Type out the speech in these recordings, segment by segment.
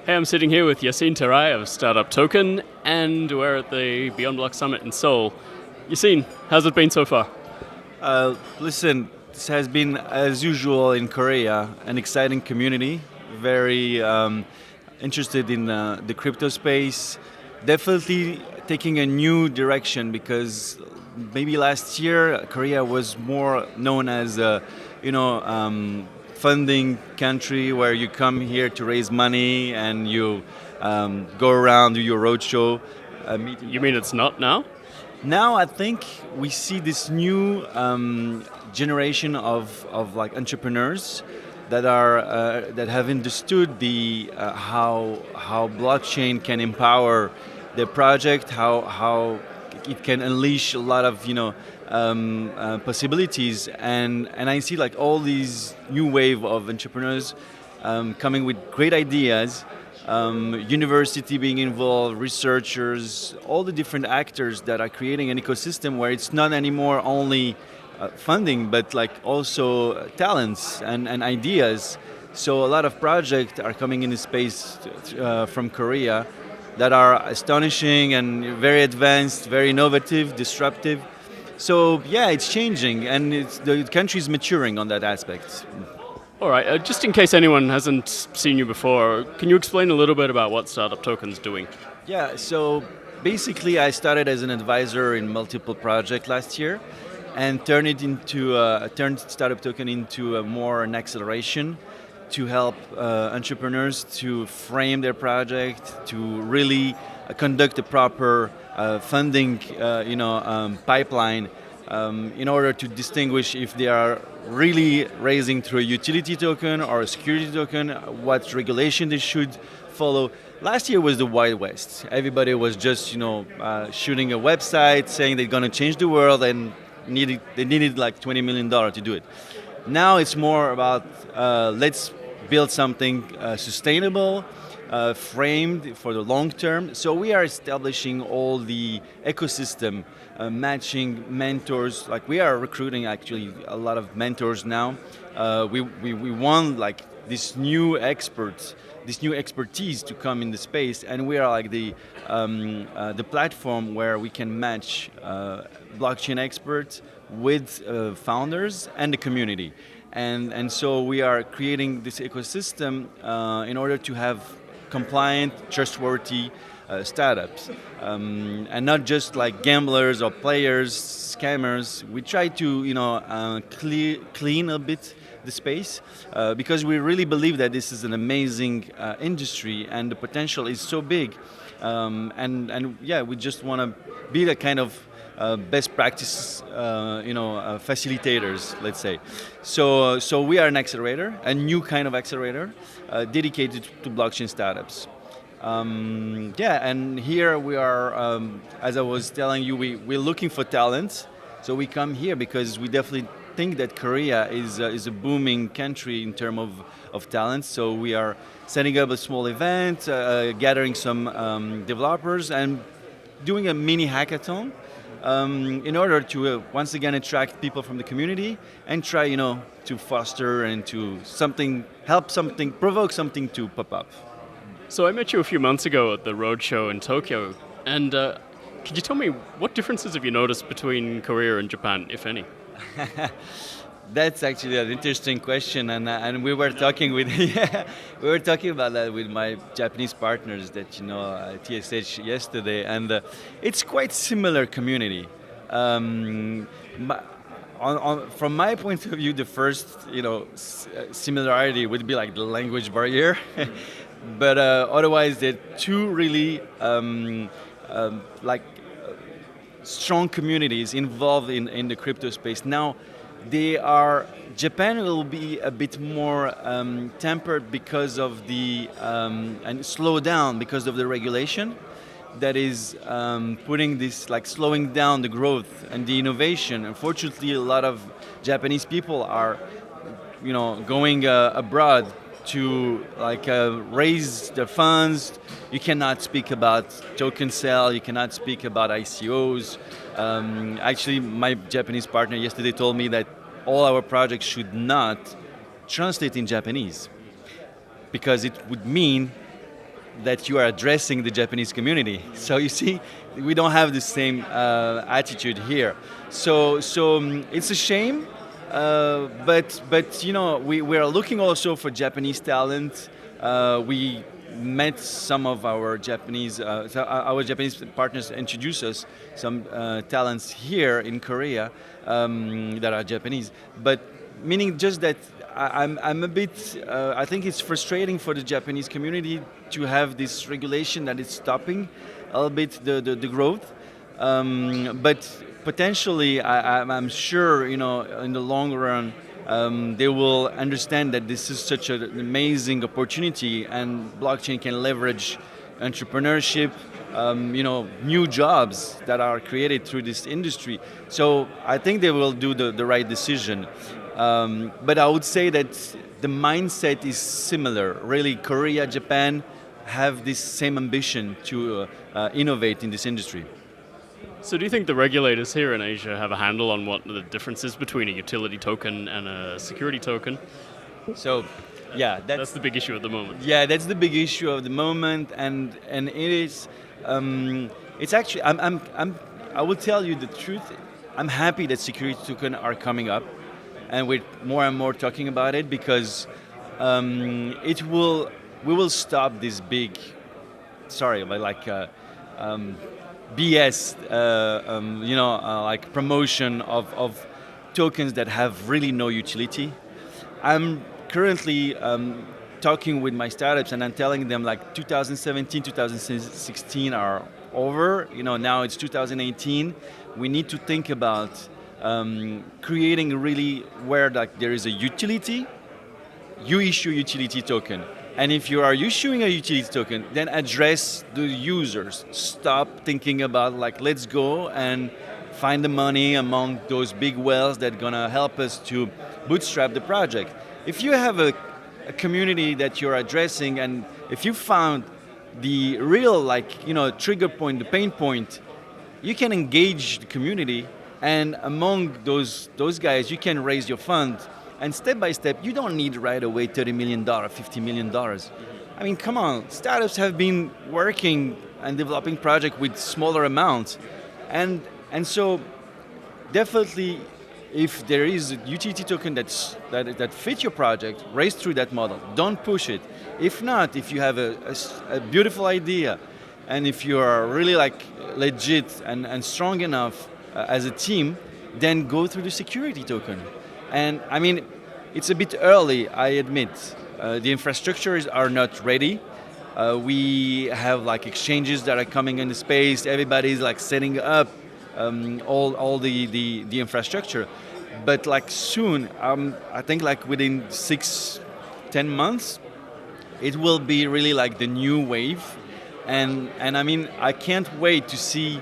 Hey, I'm sitting here with Yacine Terai of StartupToken, and we're at the Beyond Block Summit in Seoul. Yacine, how's it been so far? Listen, this has been, as usual in Korea, an exciting community, very interested in the crypto space, definitely taking a new direction because maybe last year Korea was more known as funding country where you come here to raise money and you go around, do your roadshow. Meeting. You mean it's not now? Now I think we see this new generation of like entrepreneurs that have understood the how blockchain can empower their project, how it can unleash a lot of possibilities, and I see like all these new wave of entrepreneurs coming with great ideas. University being involved, researchers, all the different actors that are creating an ecosystem where it's not anymore only funding, but like also talents and ideas. So a lot of projects are coming in the space from Korea that are astonishing and very advanced, very innovative, disruptive. So yeah, it's changing, and the country is maturing on that aspect. All right, just in case anyone hasn't seen you before, can you explain a little bit about what StartupToken's doing? Yeah, so basically I started as an advisor in multiple projects last year and turned StartupToken into more an acceleration to help entrepreneurs to frame their project, to really conduct a proper funding pipeline in order to distinguish if they are really raising through a utility token or a security token, what regulation they should follow. Last year was the Wild West. Everybody was just shooting a website saying they're going to change the world and they needed like $20 million to do it. Now it's more about let's build something sustainable, framed for the long term. So we are establishing all the ecosystem, matching mentors. Like we are recruiting actually a lot of mentors now. We want like this new experts, this new expertise to come in the space, and we are like the platform where we can match blockchain experts with founders and the community. And so we are creating this ecosystem in order to have compliant, trustworthy startups, and not just like gamblers or players, scammers. We try to clean a bit the space because we really believe that this is an amazing industry and the potential is so big. And yeah, we just want to be the kind of best practice, facilitators, let's say. So we are an accelerator, a new kind of accelerator, dedicated to blockchain startups. And here we are, as I was telling you, we're looking for talent. So we come here because we definitely think that Korea is a booming country in terms of talent. So we are setting up a small event, gathering some developers, and doing a mini hackathon in order to once again attract people from the community and try, to foster and to provoke something to pop up. So I met you a few months ago at the roadshow in Tokyo, and could you tell me what differences have you noticed between Korea and Japan, if any? That's actually an interesting question, and we were talking with we were talking about that with my Japanese partners that TSH yesterday, and it's quite similar community. From my point of view, the first similarity would be like the language barrier, but otherwise they're two really strong communities involved in the crypto space. Now, Japan will be a bit more tempered because of and slow down because of the regulation that is putting this, like slowing down the growth and the innovation. Unfortunately, a lot of Japanese people are, going abroad to raise the funds. You cannot speak about token sale. You cannot speak about ICOs. Actually, my Japanese partner yesterday told me that all our projects should not translate in Japanese because it would mean that you are addressing the Japanese community. So you see, we don't have the same attitude here. So it's a shame, but you know, we are looking also for Japanese talent. We met some of our Japanese partners introduced us some talents here in Korea that are Japanese. But meaning just that I'm a bit. I think it's frustrating for the Japanese community to have this regulation that is stopping a little bit the growth. But potentially, I'm sure, you know, in the long run, they will understand that this is such an amazing opportunity, and blockchain can leverage entrepreneurship, you know, new jobs that are created through this industry. So I think they will do the right decision. But I would say that the mindset is similar. Really, Korea, Japan have this same ambition to innovate in this industry. So do you think the regulators here in Asia have a handle on what the difference is between a utility token and a security token? So, yeah, that's the big issue at the moment. Yeah, that's the big issue of the moment, and it is. It's actually. I will tell you the truth. I'm happy that security tokens are coming up, and we're more and more talking about it, because we will stop this big, sorry, but like BS, like promotion of tokens that have really no utility. I'm currently talking with my startups, and I'm telling them like 2017, 2016 are over. You know, now it's 2018. We need to think about creating really where like there is a utility. You issue utility token, and if you are issuing a utility token, then address the users. Stop thinking about like, let's go and find the money among those big whales that are gonna help us to bootstrap the project. If you have a community that you're addressing, and if you found the real trigger point, the pain point, you can engage the community, and among those guys, you can raise your fund. And step by step, you don't need right away $30 million, $50 million. I mean, come on, startups have been working and developing projects with smaller amounts. And so definitely, if there is a utility token that fits your project, raise through that model. Don't push it. If not, if you have a beautiful idea, and if you are really like legit and strong enough as a team, then go through the security token. And I mean, it's a bit early, I admit. The infrastructures are not ready. We have like exchanges that are coming into space. Everybody's like setting up all the infrastructure. But like soon, I think like within 6-10 months, it will be really like the new wave. And I mean, I can't wait to see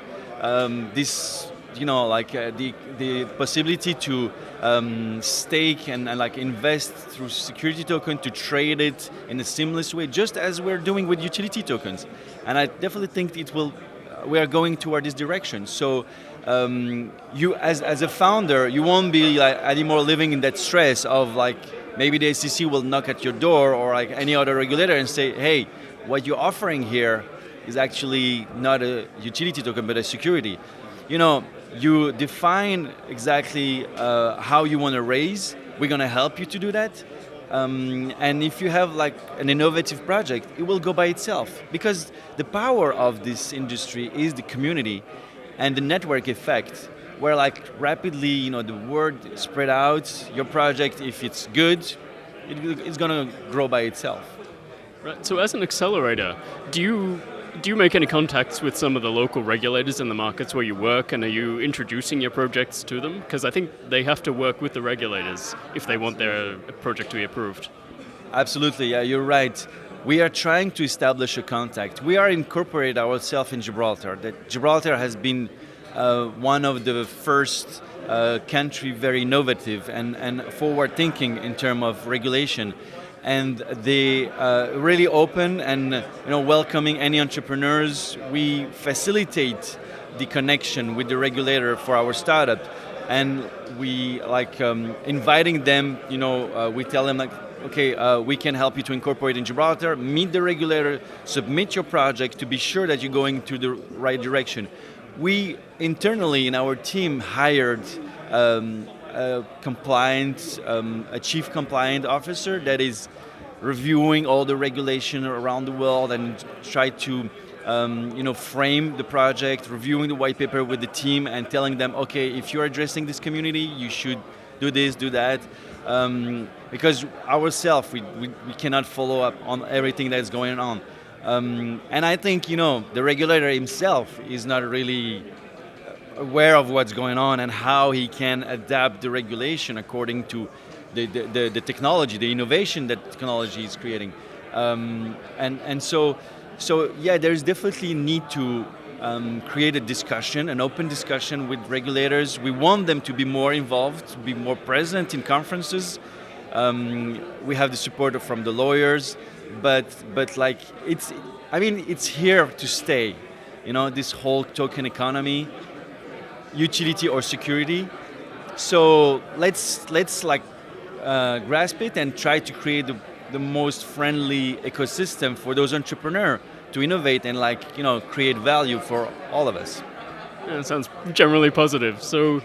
this, the possibility to stake and like invest through security token, to trade it in a seamless way, just as we're doing with utility tokens. And I definitely think we are going toward this direction. So you, as a founder, you won't be like anymore living in that stress of like maybe the SEC will knock at your door, or like any other regulator, and say, hey, what you're offering here is actually not a utility token but a security. You know, you define exactly how you want to raise. We're going to help you to do that. And if you have like an innovative project, it will go by itself, because the power of this industry is the community and the network effect, where like rapidly, the word spread out. Your project, if it's good, it's going to grow by itself. Right. So as an accelerator, do you make any contacts with some of the local regulators in the markets where you work, and are you introducing your projects to them? Because I think they have to work with the regulators if they want their project to be approved. Absolutely, yeah, you're right. We are trying to establish a contact. We are incorporated ourselves in Gibraltar. Gibraltar has been one of the first country very innovative and forward-thinking in terms of regulation. And they really open and welcoming any entrepreneurs. We facilitate the connection with the regulator for our startup, and we like inviting them. We tell them like, okay, we can help you to incorporate in Gibraltar, meet the regulator, submit your project to be sure that you're going to the right direction. We internally in our team hired a chief compliant officer that is reviewing all the regulation around the world and try to frame the project, reviewing the white paper with the team and telling them, okay, if you're addressing this community, you should do this, do that. Because ourselves, we cannot follow up on everything that's going on. And I think, the regulator himself is not really aware of what's going on and how he can adapt the regulation according to the technology, the innovation that technology is creating. So yeah, there's definitely a need to create a discussion, an open discussion with regulators. We want them to be more involved, to be more present in conferences. We have the support from the lawyers, but like it's here to stay. This whole token economy, utility or security. So let's grasp it and try to create the most friendly ecosystem for those entrepreneurs to innovate and create value for all of us. Yeah, it sounds generally positive. So,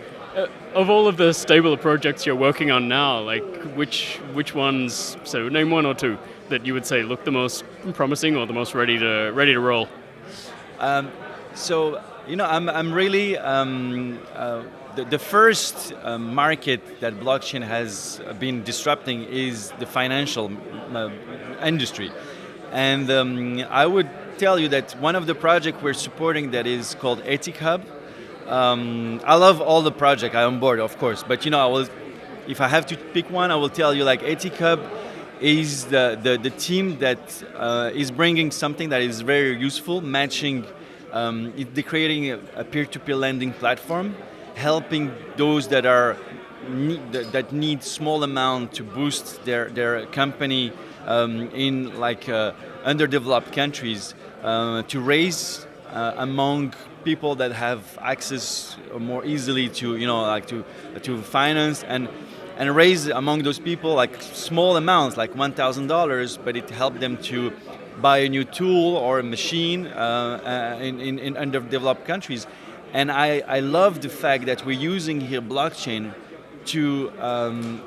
of all of the stable projects you're working on now, which ones? So, name one or two that you would say look the most promising or the most ready to roll. I'm really the first market that blockchain has been disrupting is the financial industry. And I would tell you that one of the projects we're supporting that is called Ethic Hub. I love all the projects. I'm on board, of course. But if I have to pick one, I will tell you Ethic Hub is the team that is bringing something that is very useful, matching. They're creating a peer-to-peer lending platform, helping those that need small amount to boost their company in underdeveloped countries to raise among people that have access more easily to to finance and raise among those people small amounts like $1,000, but it helped them to buy a new tool or a machine in underdeveloped countries. And I love the fact that we're using here blockchain to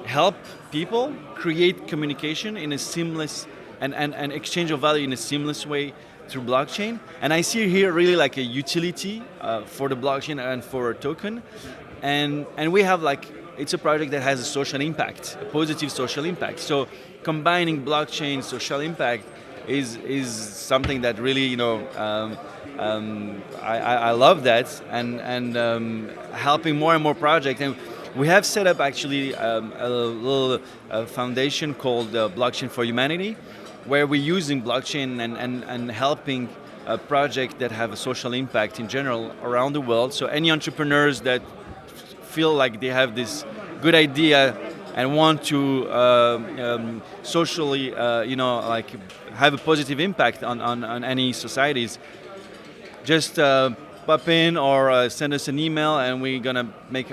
help people create communication in a seamless and exchange of value in a seamless way through blockchain. And I see here really a utility for the blockchain and for a token. And we have it's a project that has a social impact, a positive social impact. So combining blockchain social impact is something that really I love that and helping more and more projects. And we have set up actually a little foundation called Blockchain for Humanity, where we're using blockchain and helping a project that have a social impact in general around the world. So any entrepreneurs that feel like they have this good idea and want to socially, have a positive impact on any societies, just pop in or send us an email, and we're gonna make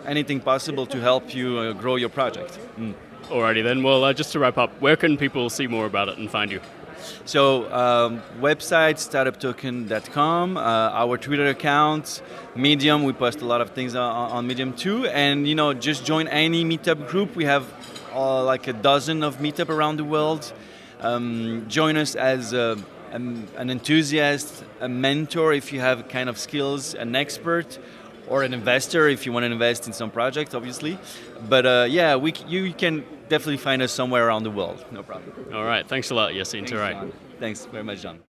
anything possible to help you grow your project. Alrighty then. Well, just to wrap up, where can people see more about it and find you? So website StartupToken.com, our Twitter account, Medium. We post a lot of things on Medium too, and just join any meetup group. We have a dozen of meetup around the world. Join us as an enthusiast, a mentor if you have kind of skills, an expert, or an investor if you want to invest in some project, obviously. But you can definitely find us somewhere around the world, no problem. All right, thanks a lot, Yacine Terai. Thanks very much, John.